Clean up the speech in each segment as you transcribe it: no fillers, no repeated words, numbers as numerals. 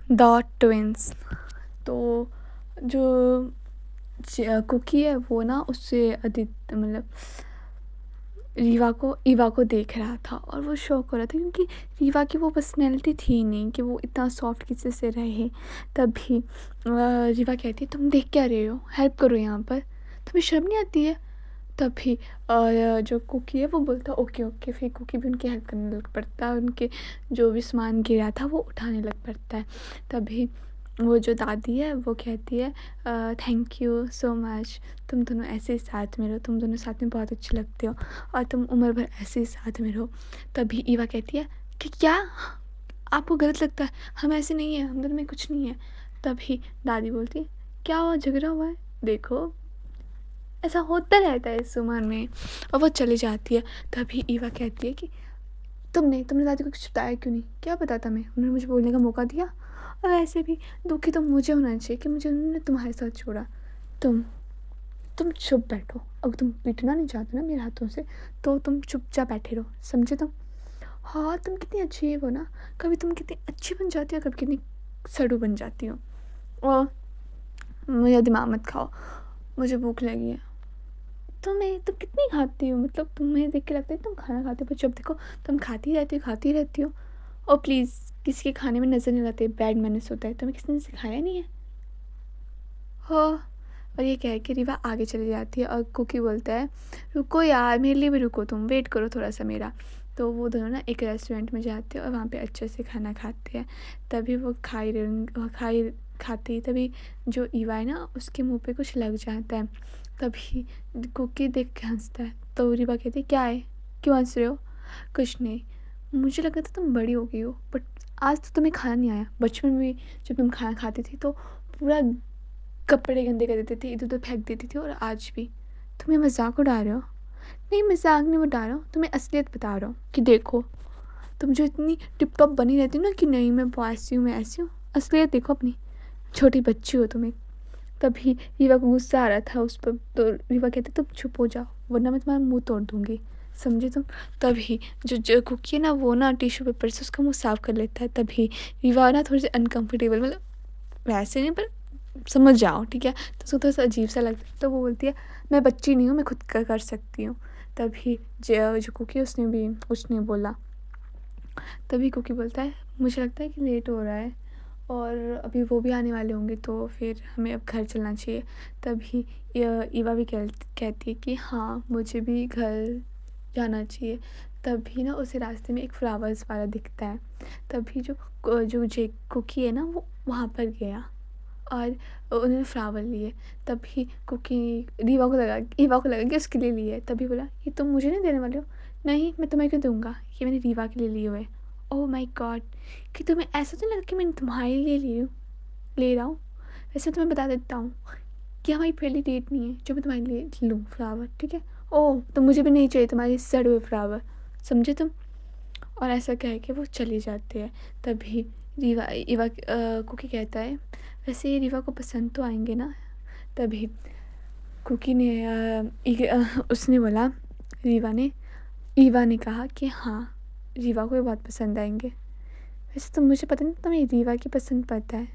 The twins. तो जो cookie है वो ना उससे अधिक मतलब ईवा को देख रहा था और वो शॉक हो रहा था क्योंकि रीवा की वो पर्सनैलिटी थी नहीं कि वो इतना सॉफ्ट किसी से रहे। तभी रीवा कहती है तुम देख क्या रहे हो, हेल्प करो यहाँ पर, तुम्हें शर्म नहीं आती है। तभी जो कुकी है वो बोलता ओके ओके, फिर कुकी भी उनकी हेल्प करने लग पड़ता है, उनके जो भी सामान गिरा था वो उठाने लग पड़ता है। तभी वो जो दादी है वो कहती है थैंक यू सो मच, तुम दोनों ऐसे ही साथ में रहो, तुम दोनों साथ में बहुत अच्छे लगते हो और तुम उम्र भर ऐसे ही साथ में रहो। तभी ईवा कहती है कि क्या आपको गलत लगता है, हम ऐसे नहीं हैं, हम दोनों में कुछ नहीं है। तभी दादी बोलती है क्या हुआ, झगड़ा हुआ है, देखो ऐसा होता रहता है इस उम्र में, और वो चली जाती है। तभी ईवा कहती है कि तुमने दादी को कुछ बताया क्यों नहीं, क्या बताता मैं, उन्होंने मुझे बोलने का मौका दिया, और ऐसे भी दुखी तो मुझे होना चाहिए कि मुझे उन्होंने तुम्हारे साथ छोड़ा। तुम तुम चुप बैठो, अगर तुम पीटना नहीं चाहते ना मेरे हाथों से तो तुम चुपचाप बैठे रहो, समझे तुम। हाँ तुम कितनी अच्छी हो ना, कभी तुम कितनी अच्छी बन जाती हो, कभी कितनी सड़ू बन जाती हो। और मुझे दिमाग मत खाओ, मुझे भूख लगी है। तुम कितनी खाती हो, मतलब तुम्हें देख के लगता है तुम खाना खाते हो, पर जब देखो तुम खाती रहती हो। और प्लीज़ किसी के खाने में नज़र नहीं लाते, बैड मैनर्स होता है, तुम्हें किसी ने सिखाया नहीं है। हाँ। और ये कह के रीवा आगे चली जाती है और कुकी बोलता है रुको यार, मेरे लिए भी रुको, तुम वेट करो थोड़ा सा मेरा। तो वो दोनों ना एक रेस्टोरेंट में जाते हैं और वहाँ पे अच्छे से खाना खाते हैं। तभी वो खाते ही तभी जो ईवा है ना उसके मुंह पे कुछ लग जाता है। तभी कुकी देख के हंसता है, तो रीवा कहती है क्या है, क्यों हंस रहे हो। कुछ नहीं, मुझे लगा था तुम बड़ी हो गई हो, बट आज तो तुम्हें खाना नहीं आया, बचपन में जब तुम खाना खाती थी तो पूरा कपड़े गंदे कर देती थी, इधर उधर फेंक देती थी, और आज भी। तुम्हें मजाक उड़ा रहे हो। नहीं मजाक नहीं उड़ा रहा हूँ, तुम्हें असलियत बता रहा हूँ कि देखो तुम जो इतनी टिप टॉप बनी रहती हो ना कि नहीं मैं ऐसी हूँ, मैं ऐसी हूँ, असलियत देखो अपनी, छोटी बच्ची हो तुम्हें। तभी रीवा को गुस्सा आ रहा था उस पर, तो रीवा कहती तुम चुप हो जाओ वरना मैं तुम्हारा मुंह तोड़ दूंगी, समझे तुम। तभी जो कुकी है ना वो ना टिश्यू पेपर से उसका मुंह साफ कर लेता है। तभी रीवा ना थोड़ी सी अनकंफर्टेबल, मतलब वैसे नहीं पर समझ जाओ ठीक है, तो उसको थोड़ा सा अजीब सा लगता है। तो वो बोलती है मैं बच्ची नहीं हूँ, मैं खुद का कर सकती हूँ। तभी जो कुकी उसने भी कुछ नहीं बोला। तभी कुकी बोलता है मुझे लगता है कि लेट हो रहा है और अभी वो भी आने वाले होंगे, तो फिर हमें अब घर चलना चाहिए। तभी ईवा भी कहती है कि हाँ मुझे भी घर जाना चाहिए। तभी ना उसे रास्ते में एक फ्लावर्स वाला दिखता है। तभी जो जे कुकी है ना वो वहाँ पर गया और उन्होंने फ्लावर लिए। तभी कुकी रीवा को लगा कि उसके लिए लिए, तभी बोला ये तुम मुझे नहीं देने वाले हो। नहीं मैं तुम्हें क्यों दूंगा, ये मैंने रीवा के लिए लिए हुए। ओह माय गॉड, कि तुम्हें ऐसा तो नहीं लगा कि मैं तुम्हारे लिए ले रहा हूँ। वैसे तुम्हें बता देता हूँ कि हमारी पहली डेट नहीं है जो मैं तुम्हारे लिए लूँ फ्लावर, ठीक है। ओह तो मुझे भी नहीं चाहिए तुम्हारे सड़े हुए फ्लावर, समझे तुम। और ऐसा कह के वो चले जाते हैं। तभी कुकी कहता है वैसे ये रीवा को पसंद तो आएंगे ना। तभी कुकी ने उसने बोला, रीवा ने ईवा ने कहा कि हाँ रीवा को भी बहुत पसंद आएंगे। वैसे तो मुझे पता नहीं तुम्हें रीवा की पसंद पता है।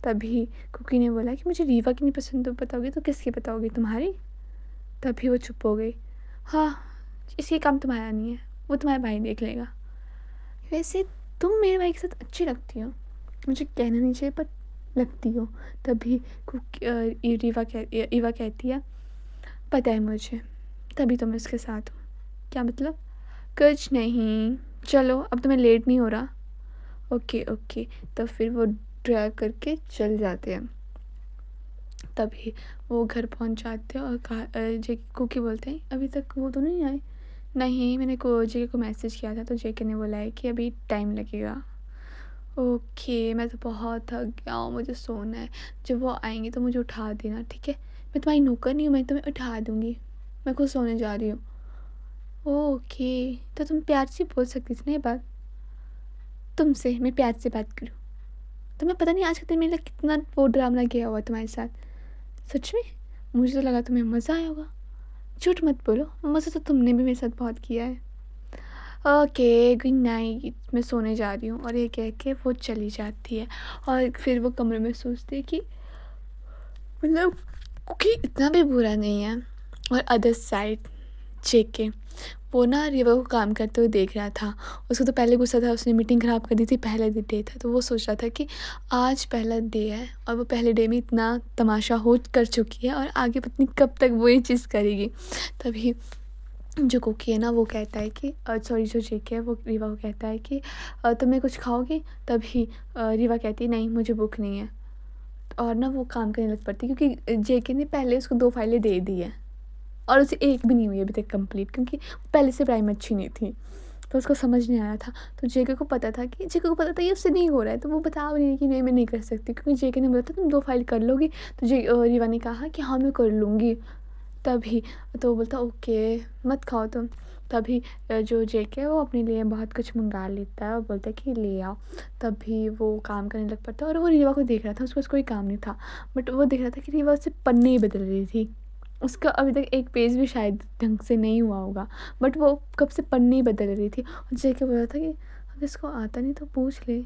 तभी कुकी ने बोला कि मुझे रीवा की नहीं पसंद तो बताओगी तो किसकी बताओगी, तुम्हारी। तभी वो चुप हो गई। हाँ इसके काम तुम्हारा नहीं है, वो तुम्हारा भाई देख लेगा। वैसे तुम मेरे भाई के साथ अच्छी लगती हो, मुझे कहना नहीं चाहिए पर लगती हो। तभी ईवा कहती है पता है मुझे, तभी तो मैं उसके साथ हूँ। क्या मतलब। कुछ नहीं, चलो अब तुम्हें लेट नहीं हो रहा। ओके ओके, तो फिर वो ड्राइव करके चल जाते हैं। तभी वो घर पहुंच जाते हैं और जे कुकी बोलते हैं अभी तक वो तो नहीं आए। नहीं मैंने जेके को मैसेज किया था तो जेके ने बोला है कि अभी टाइम लगेगा। ओके मैं तो बहुत थक गया हूँ, मुझे सोना है, जब वो आएंगे तो मुझे उठा देना ठीक है, मैं तुम्हारी नौकर नहीं हूँ, मैं तुम्हें उठा दूँगी, मैं खुद सोने जा रही हूँ। ओके तो तुम प्यार से बोल सकती थी ना ये बात, तुमसे मैं प्यार से बात करूँ। तुम्हें पता नहीं आज के दिन मेरा कितना वो ड्रामा गया हुआ तुम्हारे साथ, सच में। मुझे तो लगा तुम्हें मज़ा आया होगा, झूठ मत बोलो, मज़ा तो तुमने भी मेरे साथ बहुत किया है। ओके गुड नाइट, मैं सोने जा रही हूँ, और ये कह के वो चली जाती है। और फिर वो कमरे में सोचती है कि मतलब कुकी इतना भी बुरा नहीं है। और अदर साइड जेके, वो ना रिवा को काम करते हुए देख रहा था। उसको तो पहले गुस्सा था, उसने मीटिंग ख़राब कर दी थी, पहले डे था, तो वो सोच रहा था कि आज पहला डे है और वो पहले डे में इतना तमाशा हो कर चुकी है और आगे पता नहीं कब तक वो ये चीज़ करेगी। तभी जो कुकी है ना वो कहता है कि सॉरी, जो जेके है वो रीवा को कहता है कि तुम्हें कुछ खाओगी? तभी रीवा कहती है नहीं मुझे भूख नहीं है। और ना वो काम करने लग पड़ती है, क्योंकि जेके ने पहले उसको 2 फाइलें दे दी है और उसे एक भी नहीं हुई अभी तक कंप्लीट, क्योंकि पहले से प्राइम अच्छी नहीं थी। तो उसको समझ नहीं आ रहा था। तो जेके को पता था ये उससे नहीं हो रहा है, तो वो बता भी नहीं कि नहीं मैं नहीं कर सकती, क्योंकि जेके ने बोला था तुम 2 फाइल कर लोगी? तो रीवा ने कहा कि हाँ मैं कर लूँगी। तभी तो वो बोलता ओके मत खाओ तुम। तभी जो जेके है वो अपने लिए बहुत कुछ मंगा लेता है और बोलता है कि ले आओ। तभी वो काम करने लग पड़ता है और वो रीवा को देख रहा था, उसके पास कोई काम नहीं था, बट वो देख रहा था कि रीवा उससे पन्ने ही बदल रही थी। उसका अभी तक एक पेज भी शायद ढंग से नहीं हुआ होगा, बट वो कब से पन्ने ही बदल रही थी। और जेके बोल रहा था कि अगर इसको आता नहीं तो पूछ ले,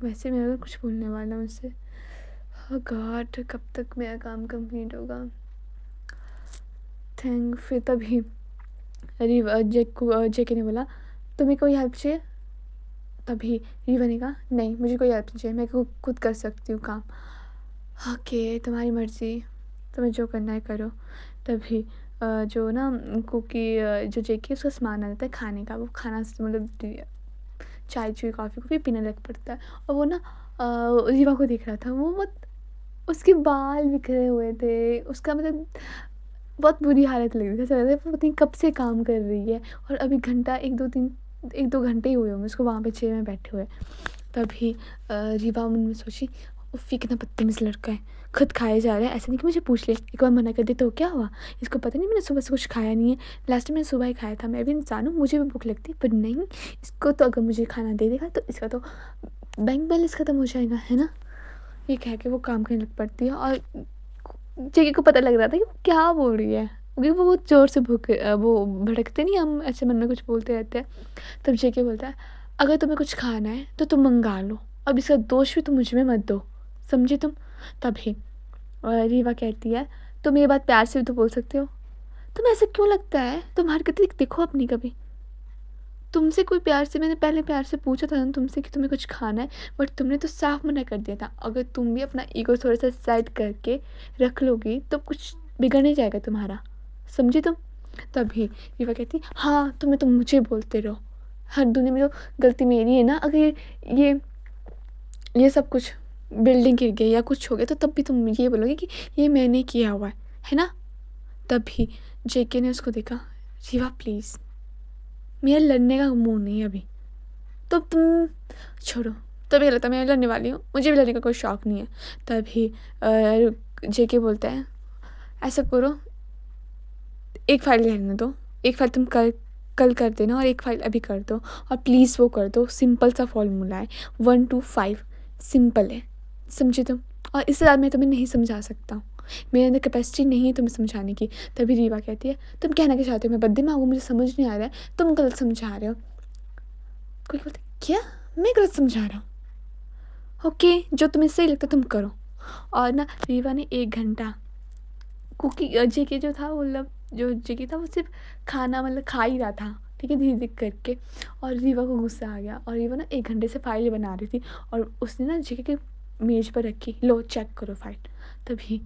वैसे मेरा कुछ बोलने वाला मुझसे। ओह गॉड, कब तक मेरा काम कंप्लीट होगा? थैंक। फिर तभी जेके ने बोला तुम्हें कोई हेल्प चाहिए? तभी रीवा ने कहा नहीं मुझे कोई हेल्प नहीं चाहिए, मैं खुद कर सकती हूँ काम। ओके तुम्हारी मर्ज़ी, तुम्हें जो करना है करो। तभी जो ना कुकी जो जेके उसका सामान आ जाता है खाने का, वो खाना मतलब चाय चुई कॉफ़ी को भी पीने लग पड़ता है। और वो ना रीवा को देख रहा था, वो मत उसके बाल बिखरे हुए थे, उसका मतलब बहुत बुरी हालत लग रही थी। ऐसा लग रहा था पता नहीं कब से काम कर रही है और अभी घंटा 1-2 घंटे ही हुए होंगे उसको वहाँ पे चेयर में बैठे हुए। तभी रीवा मन में सोची उफ़ ये कितना बदतमीज़ लड़का है, खुद खाए जा रहा है, ऐसा नहीं कि मुझे पूछ ले, एक बार मना कर दे तो क्या हुआ? इसको पता नहीं मैंने सुबह से कुछ खाया नहीं है, लास्ट टाइम मैंने सुबह ही खाया था, मैं भी इंसान हूँ मुझे भी भूख लगती है, पर नहीं, इसको तो अगर मुझे खाना दे देगा तो इसका तो बैंक बैलेंस ख़त्म हो जाएगा, है ना? ये कह के वो काम करने लग पड़ती है। और जेके को पता लग रहा था कि वो क्या बोल रही है, क्योंकि वो बहुत ज़ोर से वो भड़कते नहीं, हम ऐसे मन में कुछ बोलते रहते हैं। तब जेके बोलता है अगर तुम्हें कुछ खाना है तो तुम मंगा लो, अब इसका दोष भी तुम मुझ में मत दो, समझे तुम? तभी रीवा कहती है तुम ये बात प्यार से भी तो बोल सकते हो, तुम्हें ऐसा क्यों लगता है? तुम हरकतें देखो अपनी कभी, तुमसे कोई प्यार से, मैंने पहले प्यार से पूछा था ना तुमसे कि तुम्हें कुछ खाना है, बट तुमने तो साफ मना कर दिया था। अगर तुम भी अपना ईगो थोड़ा सा साइड करके रख लोगी तो कुछ बिगड़ नहीं जाएगा तुम्हारा, समझी तुम? तभी रीवा कहती हाँ तुम मुझे बोलते रहो, हर दुनिया में तो गलती मेरी है ना, अगर ये सब कुछ बिल्डिंग गिर गई या कुछ हो गया तो तब भी तुम ये बोलोगे कि ये मैंने किया हुआ है ना? तभी जेके ने उसको देखा, रीवा प्लीज़ मेरा लड़ने का मूड नहीं है अभी, तो तुम छोड़ो। तभी लगता मैं लड़ने वाली हूँ, मुझे भी लड़ने का कोई शौक़ नहीं है। तभी जेके बोलता है ऐसा करो, एक फ़ाइल रहने दो, एक फ़ाइल तुम कल कर देना और एक फ़ाइल अभी कर दो, और प्लीज़ वो कर दो, सिंपल सा फॉर्मूला है 1 to 5, सिंपल है, समझे तुम? और इससे ज़्यादा मैं तुम्हें नहीं समझा सकता हूँ, मेरे अंदर कैपेसिटी नहीं है तुम्हें समझाने की। तभी रीवा कहती है तुम कहना क्या चाहते हो, मैं बददिमाग हूँ, मुझे समझ नहीं आ रहा है, तुम गलत समझा रहे हो। कोई बोलता क्या मैं गलत समझा रहा हूँ? ओके जो तुम्हें सही लगता तुम करो। और ना रीवा ने 1 घंटा कुकी जेके जो था वो मतलब जो जेके था वो सिर्फ खाना मतलब खा ही रहा था, ठीक है, धीरे-धीरे करके। और रीवा को गुस्सा आ गया और रीवा ना 1 घंटे से फाइल बना रही थी और उसने ना जेके के मेज़ पर रखी, लो चेक करो फाइल। तभी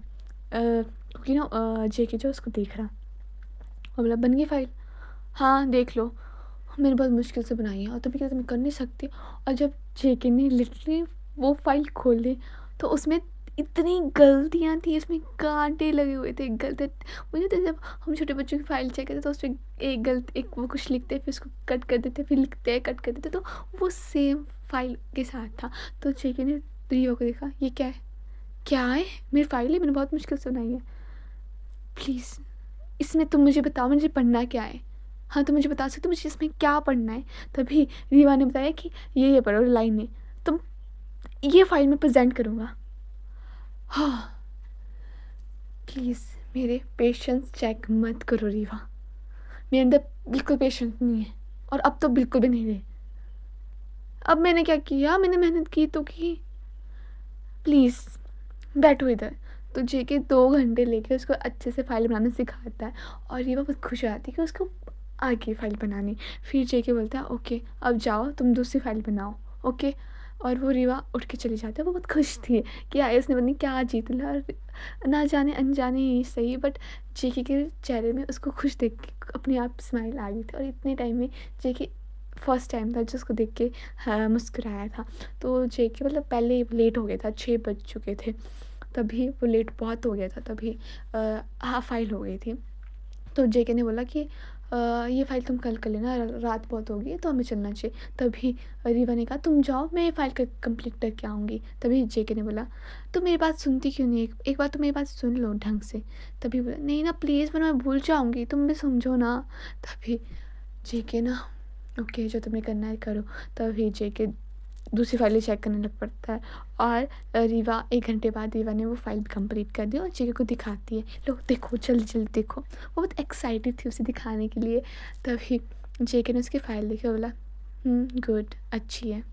क्योंकि ना जेके जो उसको देख रहा और बोला बन गई फाइल? हाँ देख लो, मैंने बहुत मुश्किल से बनाई है। और तभी कहता मैं कर नहीं सकती। और जब जेके ने लिटरली वो फाइल खोली तो उसमें इतनी गलतियाँ थी, उसमें कांटे लगे हुए थे, गलत मुझे तो जब हम छोटे बच्चों की फाइल चेक करते तो उसमें एक वो कुछ लिखते फिर उसको कट कर देते, फिर लिखते हैं कट कर देते, तो वो सेम फाइल के साथ था। तो जेके ने रिया को देखा ये क्या है, क्या है? मेरी फाइल है, मैंने बहुत मुश्किल से बनाई है, प्लीज़ इसमें तुम मुझे बताओ मुझे पढ़ना क्या है? हाँ, तुम मुझे बता सकते हो मुझे इसमें क्या पढ़ना है? तभी रीवा ने बताया कि ये पढ़ो लाइनें, तुम ये फाइल मैं प्रेज़ेंट करूँगा। हाँ, प्लीज़ मेरे पेशेंस चेक मत करो रीवा, मेरे अंदर बिल्कुल पेशेंस नहीं है। और अब तो बिल्कुल भी नहीं रहे। अब मैंने क्या किया, मैंने मेहनत की तो की, प्लीज़ बैठो इधर। तो जेके 2 घंटे लेके उसको अच्छे से फ़ाइल बनाना सिखाता है और रीवा बहुत खुश हो जाती है कि उसको आ गई फ़ाइल बनानी। फिर जेके बोलता है ओके अब जाओ तुम दूसरी फ़ाइल बनाओ, ओके। और वो रीवा उठ के चली जाती है। वो बहुत खुश थी कि आईएएस ने पता नहीं क्या जीत लिया, और ना जाने अनजाने ही सही बट जेके के चेहरे में उसको खुश देख के अपने आप स्माइल आ गई थी। और इतने टाइम में जेके फर्स्ट टाइम था जो उसको देख के हाँ, मुस्कुराया था। तो जेके मतलब पहले ही लेट हो गया था, 6 बज चुके थे। तभी वो लेट बहुत हो गया था, तभी हाफ फाइल हो गई थी। तो जेके ने बोला कि ये फ़ाइल तुम कल कर लेना, रात बहुत हो गई है तो हमें चलना चाहिए। तभी रीवा ने कहा तुम जाओ मैं ये फ़ाइल कंप्लीट करके आऊँगी। तभी जेके ने बोला तुम मेरी बात सुनती क्यों नहीं, एक एक बार तो मेरी बात सुन लो ढंग से। तभी बोला नहीं ना प्लीज़ वरना मैं भूल जाऊँगी, तुम भी समझो ना। तभी जेके ना ओके जो तुम्हें करना है करो। तभी जेके दूसरी फाइलें चेक करने लग पड़ता है। और रीवा 1 घंटे बाद रीवा ने वो फ़ाइल कंप्लीट कर दी और जेके को दिखाती है, लो देखो जल्दी-जल्दी देखो। वो बहुत एक्साइटेड थी उसे दिखाने के लिए। तभी जेके ने उसकी फ़ाइल देखी और बोला गुड अच्छी है।